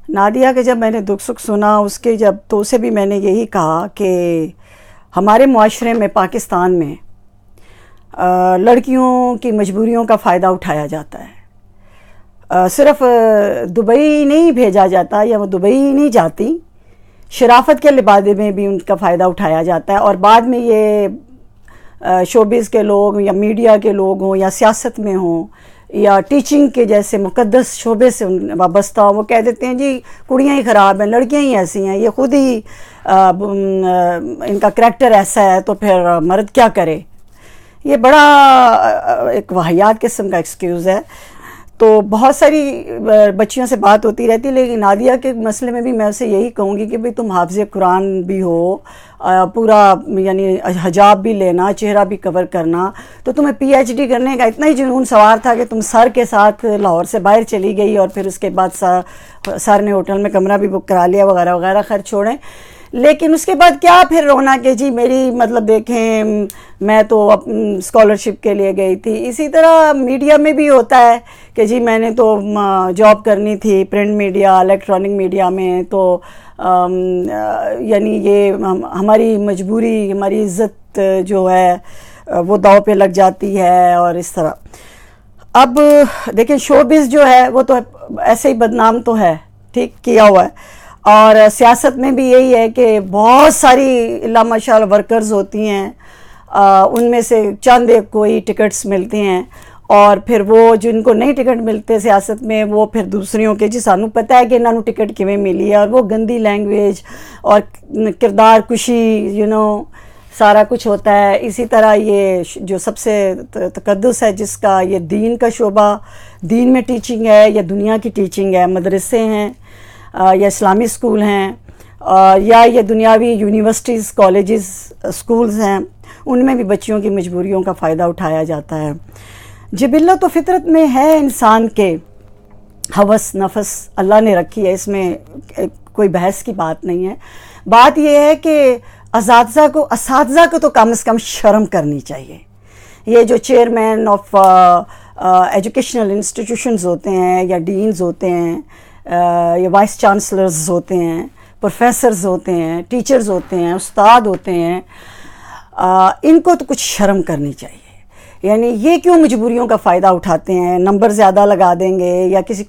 Nadia کے جب میں نے دکھ سکھ سنا اس کے جب تو اسے بھی میں نے یہی کہا کہ ہمارے معاشرے میں پاکستان میں لڑکیوں کی مجبوریوں کا فائدہ اٹھایا جاتا ہے. صرف دبئی نہیں بھیجا جاتا یا وہ دبئی نہیں جاتی، شرافت کے لبادے میں بھی ان کا فائدہ اٹھایا جاتا ہے. اور بعد میں یہ شوبز کے لوگ یا میڈیا کے لوگ ہوں یا سیاست میں ہوں یا ٹیچنگ کے جیسے مقدس شعبے سے وابستہ ہوں، وہ کہہ دیتے ہیں جی کڑیاں ہی خراب ہیں، لڑکیاں ہی ایسی ہیں، یہ خود ہی ان کا کریکٹر ایسا ہے تو پھر مرد کیا کرے. یہ بڑا ایک واہیات قسم کا ایکسکیوز ہے. تو بہت ساری بچیوں سے بات ہوتی رہتی، لیکن نادیہ کے مسئلے میں بھی میں اسے یہی کہوں گی کہ بھئی تم حافظ قرآن بھی ہو، پورا یعنی حجاب بھی لینا، چہرہ بھی کور کرنا، تو تمہیں پی ایچ ڈی کرنے کا اتنا ہی جنون سوار تھا کہ تم سر کے ساتھ لاہور سے باہر چلی گئی اور پھر اس کے بعد سر نے ہوٹل میں کمرہ بھی بک کرا لیا وغیرہ وغیرہ. خیر چھوڑیں، لیکن اس کے بعد کیا پھر رونا کہ جی میری مطلب دیکھیں میں تو اسکالرشپ کے لیے گئی تھی. اسی طرح میڈیا میں بھی ہوتا ہے کہ جی میں نے تو جاب کرنی تھی پرنٹ میڈیا، الیکٹرانک میڈیا میں، تو یعنی یہ ہماری مجبوری، ہماری عزت جو ہے وہ داؤ پہ لگ جاتی ہے اور اس طرح. اب دیکھیں شوبز جو ہے وہ تو ایسے ہی بدنام تو ہے، ٹھیک کیا ہوا ہے. اور سیاست میں بھی یہی ہے کہ بہت ساری اللہ ماشاء اللہ ورکرز ہوتی ہیں، ان میں سے چند ایک کوئی ٹکٹس ملتے ہیں اور پھر وہ جن کو نہیں ٹکٹ ملتے سیاست میں وہ پھر دوسریوں کے جی سانوں پتہ ہے کہ انہوں نے ٹکٹ کیویں ملی ہے، اور وہ گندی لینگویج اور کردار کشی سارا کچھ ہوتا ہے. اسی طرح یہ جو سب سے تقدس ہے جس کا یہ دین کا شعبہ، دین میں ٹیچنگ ہے یا دنیا کی ٹیچنگ ہے، مدرسے ہیں یا اسلامی اسکول ہیں یا یہ دنیاوی یونیورسٹیز، کالجز، اسکولز ہیں، ان میں بھی بچیوں کی مجبوریوں کا فائدہ اٹھایا جاتا ہے. جبلت و فطرت میں ہے انسان کے، ہوس نفس اللہ نے رکھی ہے، اس میں کوئی بحث کی بات نہیں ہے. بات یہ ہے کہ اساتذہ کو تو کم از کم شرم کرنی چاہیے. یہ جو چیئرمین آف ایجوکیشنل انسٹیٹیوشنز ہوتے ہیں یا ڈینز ہوتے ہیں یا وائس چانسلرز ہوتے ہیں، پروفیسرز ہوتے ہیں، ٹیچرز ہوتے ہیں، استاد ہوتے ہیں، ان کو تو کچھ شرم کرنی چاہیے. یعنی یہ کیوں مجبوریوں کا فائدہ اٹھاتے ہیں؟ نمبر زیادہ لگا دیں گے یا کسی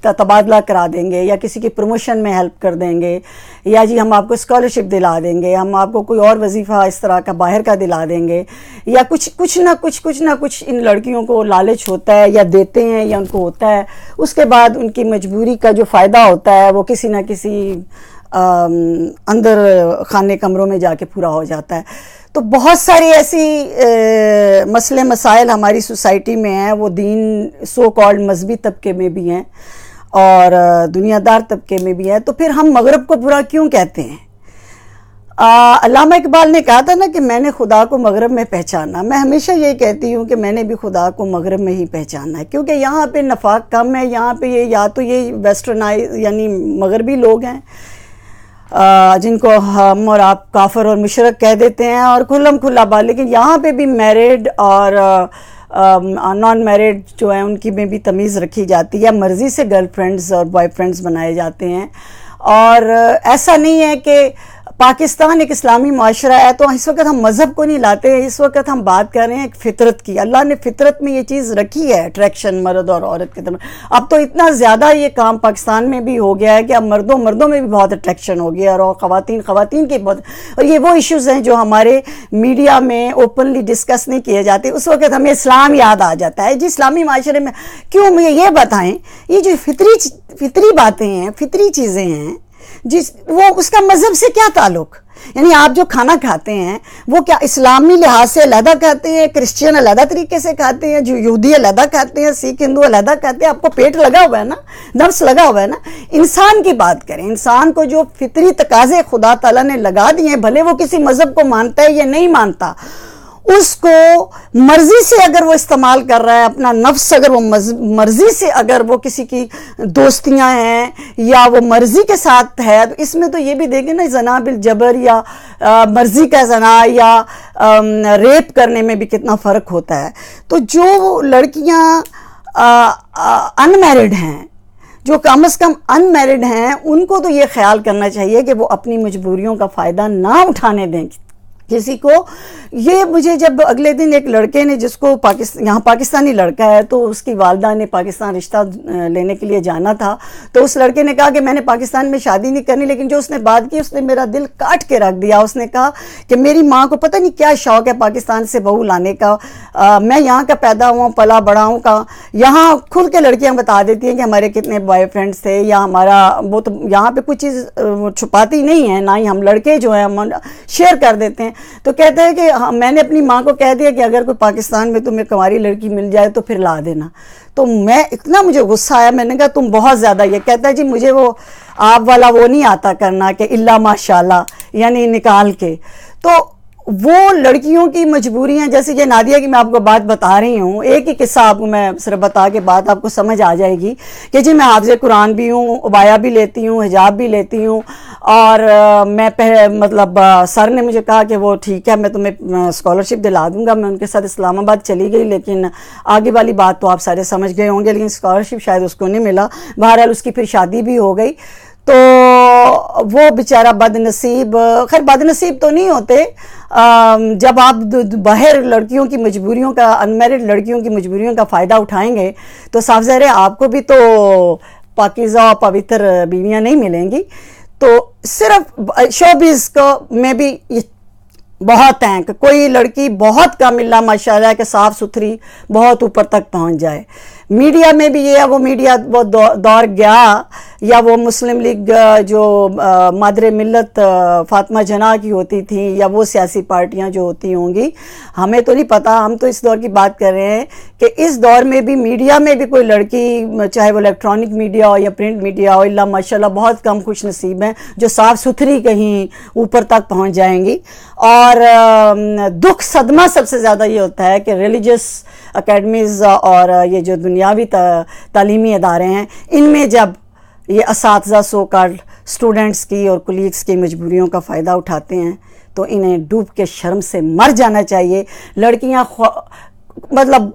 کا تبادلہ کرا دیں گے یا کسی کی پروموشن میں ہیلپ کر دیں گے یا جی ہم آپ کو اسکالرشپ دلا دیں گے، ہم آپ کو کوئی اور وظیفہ اس طرح کا باہر کا دلا دیں گے، یا کچھ نہ کچھ ان لڑکیوں کو لالچ ہوتا ہے یا دیتے ہیں یا ان کو ہوتا ہے. اس کے بعد ان کی مجبوری کا جو فائدہ ہوتا ہے وہ کسی نہ کسی اندر خانے کمروں میں جا کے پورا ہو جاتا ہے. تو بہت ساری ایسی مسئلے مسائل ہماری سوسائٹی میں ہیں، وہ دین سو کالڈ مذہبی طبقے میں بھی ہیں اور دنیا دار طبقے میں بھی ہیں. تو پھر ہم مغرب کو برا کیوں کہتے ہیں؟ علامہ اقبال نے کہا تھا نا کہ میں نے خدا کو مغرب میں پہچانا. میں ہمیشہ یہی کہتی ہوں کہ میں نے بھی خدا کو مغرب میں ہی پہچانا ہے، کیونکہ یہاں پہ نفاق کم ہے. یہاں پہ یہ یا تو یہ ویسٹرنائز یعنی مغربی لوگ ہیں جن کو ہم اور آپ کافر اور مشرک کہہ دیتے ہیں اور کھلم کھلا بات، لیکن یہاں پہ بھی میرڈ اور نان میرڈ جو ہیں ان کی میں بھی تمیز رکھی جاتی ہے. مرضی سے گرل فرینڈز اور بوائے فرینڈز بنائے جاتے ہیں. اور ایسا نہیں ہے کہ پاکستان ایک اسلامی معاشرہ ہے تو اس وقت ہم مذہب کو نہیں لاتے، اس وقت ہم بات کر رہے ہیں ایک فطرت کی. اللہ نے فطرت میں یہ چیز رکھی ہے، اٹریکشن مرد اور عورت کی طرف. اب تو اتنا زیادہ یہ کام پاکستان میں بھی ہو گیا ہے کہ اب مردوں میں بھی بہت اٹریکشن ہو گیا، اور خواتین کی بہت. اور یہ وہ ایشوز ہیں جو ہمارے میڈیا میں اوپنلی ڈسکس نہیں کیے جاتے. اس وقت ہمیں اسلام یاد آ جاتا ہے. جی اسلامی معاشرے میں کیوں؟ مجھے یہ بتائیں، یہ جو فطری باتیں ہیں، فطری چیزیں ہیں، وہ اس کا مذہب سے کیا تعلق؟ یعنی آپ جو کھانا کھاتے ہیں وہ کیا اسلامی لحاظ سے علیحدہ کھاتے ہیں، کرسچین علیحدہ طریقے سے کھاتے ہیں، جو یہودی علیحدہ کھاتے ہیں، سکھ ہندو علیحدہ کھاتے ہیں؟ آپ کو پیٹ لگا ہوا ہے نا، نفس لگا ہوا ہے نا. انسان کی بات کریں، انسان کو جو فطری تقاضے خدا تعالیٰ نے لگا دیے ہیں، بھلے وہ کسی مذہب کو مانتا ہے یا نہیں مانتا، اس کو مرضی سے اگر وہ استعمال کر رہا ہے اپنا نفس، اگر وہ مرضی سے اگر وہ کسی کی دوستیاں ہیں یا وہ مرضی کے ساتھ ہے، تو اس میں تو یہ بھی دیکھیں نا زنا بالجبر یا مرضی کا زنا یا ریپ کرنے میں بھی کتنا فرق ہوتا ہے. تو جو لڑکیاں ان میرڈ ہیں، جو کم از کم انمیرڈ ہیں ان کو تو یہ خیال کرنا چاہیے کہ وہ اپنی مجبوریوں کا فائدہ نہ اٹھانے دیں کسی کو. یہ مجھے جب اگلے دن ایک لڑکے نے جس کو یہاں پاکستانی لڑکا ہے تو اس کی والدہ نے پاکستان رشتہ لینے کے لیے جانا تھا, تو اس لڑکے نے کہا کہ میں نے پاکستان میں شادی نہیں کرنی, لیکن جو اس نے بات کی اس نے میرا دل کاٹ کے رکھ دیا. اس نے کہا کہ میری ماں کو پتہ نہیں کیا شوق ہے پاکستان سے بہو لانے کا, میں یہاں کا پیدا ہوا پلا بڑا ہوں کا, یہاں کھل کے لڑکیاں بتا دیتی ہیں کہ ہمارے کتنے بوائے فرینڈس تھے, یا ہمارا وہ تو یہاں پہ کچھ چیز چھپاتی نہیں ہے, نہ ہی ہم لڑکے جو ہیں ہم شیئر کر دیتے ہیں. تو کہتے ہیں کہ میں نے اپنی ماں کو کہہ دیا کہ اگر کوئی پاکستان میں تمہیں کنواری لڑکی مل جائے تو پھر لا دینا. تو میں اتنا مجھے غصہ آیا, میں نے کہا تم بہت زیادہ, یہ کہتا ہے جی مجھے وہ آپ والا وہ نہیں آتا کرنا کہ اللہ ماشاءاللہ یعنی نکال کے. تو وہ لڑکیوں کی مجبوریاں, جیسے یہ نادیہ کی میں آپ کو بات بتا رہی ہوں, ایک ہی قصہ آپ کو میں صرف بتا کے بات آپ کو سمجھ آ جائے گی کہ جی میں حافظ قرآن بھی ہوں, عبایا بھی لیتی ہوں, حجاب بھی لیتی ہوں, اور میں مطلب سر نے مجھے کہا کہ وہ ٹھیک ہے میں تمہیں اسکالرشپ دلا دوں گا. میں ان کے ساتھ اسلام آباد چلی گئی, لیکن آگے والی بات تو آپ سارے سمجھ گئے ہوں گے, لیکن اسکالرشپ شاید اس کو نہیں ملا. بہرحال اس کی پھر شادی بھی ہو گئی. تو وہ بیچارہ بد نصیب, خیر بد نصیب تو نہیں ہوتے, جب آپ باہر لڑکیوں کی مجبوریوں کا, انمیرڈ لڑکیوں کی مجبوریوں کا فائدہ اٹھائیں گے تو صاف ظاہر ہے آپ کو بھی تو پاکیزہ اور پوتر بیویاں نہیں ملیں گی. تو صرف شوبز کو میں بھی بہت ہیں کہ کوئی لڑکی بہت کم اللہ ماشاءاللہ کہ صاف ستھری بہت اوپر تک پہنچ جائے. میڈیا میں بھی یہ ہے, وہ میڈیا وہ دور گیا, یا وہ مسلم لیگ جو مادر ملت فاطمہ جناح کی ہوتی تھی, یا وہ سیاسی پارٹیاں جو ہوتی ہوں گی, ہمیں تو نہیں پتہ. ہم تو اس دور کی بات کر رہے ہیں کہ اس دور میں بھی میڈیا میں بھی کوئی لڑکی, چاہے وہ الیکٹرانک میڈیا ہو یا پرنٹ میڈیا ہو, اللہ ماشاءاللہ بہت کم خوش نصیب ہیں جو صاف ستھری کہیں اوپر تک پہنچ جائیں گی. اور دکھ صدمہ سب سے زیادہ یہ ہوتا ہے کہ ریلیجس اکیڈمیز اور یہ جو دنیاوی تعلیمی ادارے ہیں, ان میں جب یہ اساتذہ سو کالڈ اسٹوڈنٹس کی اور کولیگس کی مجبوریوں کا فائدہ اٹھاتے ہیں تو انہیں ڈوب کے شرم سے مر جانا چاہیے. لڑکیاں مطلب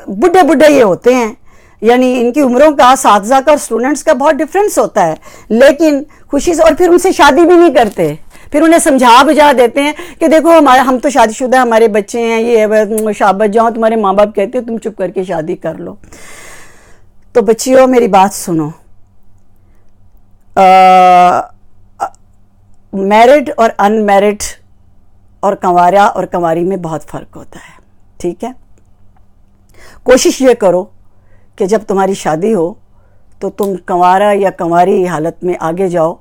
بڈھے یہ ہوتے ہیں, یعنی ان کی عمروں کا اساتذہ کا اور اسٹوڈنٹس کا بہت ڈفرینس ہوتا ہے, لیکن خوشی سے, اور پھر ان سے شادی بھی نہیں کرتے, پھر انہیں سمجھا بجھا دیتے ہیں کہ دیکھو ہم تو شادی شدہ, ہمارے بچے ہیں, یہ شابت جاؤ, تمہارے ماں باپ کہتے ہیں تم چپ کر کے شادی کر لو. تو بچیوں میری بات سنو, میرڈ اور ان میرڈ اور کنوارا اور کنواری میں بہت فرق ہوتا ہے, ٹھیک ہے. کوشش یہ کرو کہ جب تمہاری شادی ہو تو تم کنوارا یا کنواری حالت میں آگے جاؤ,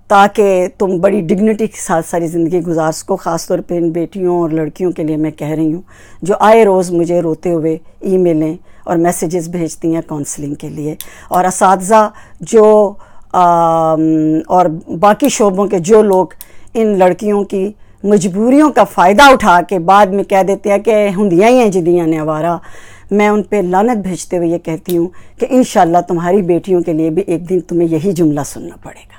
تاکہ تم بڑی ڈگنیٹی کے ساتھ ساری زندگی گزار سکو. خاص طور پہ ان بیٹیوں اور لڑکیوں کے لیے میں کہہ رہی ہوں جو آئے روز مجھے روتے ہوئے ای میلیں اور میسیجز بھیجتی ہیں کاؤنسلنگ کے لیے, اور اساتذہ جو اور باقی شعبوں کے جو لوگ ان لڑکیوں کی مجبوریوں کا فائدہ اٹھا کے بعد میں کہہ دیتے ہیں کہ ہندیاں ہی ہیں جدیاں نے آوارہ, میں ان پہ لعنت بھیجتے ہوئے یہ کہتی ہوں کہ انشاءاللہ تمہاری بیٹیوں کے لیے بھی ایک دن تمہیں یہی جملہ سننا پڑے گا.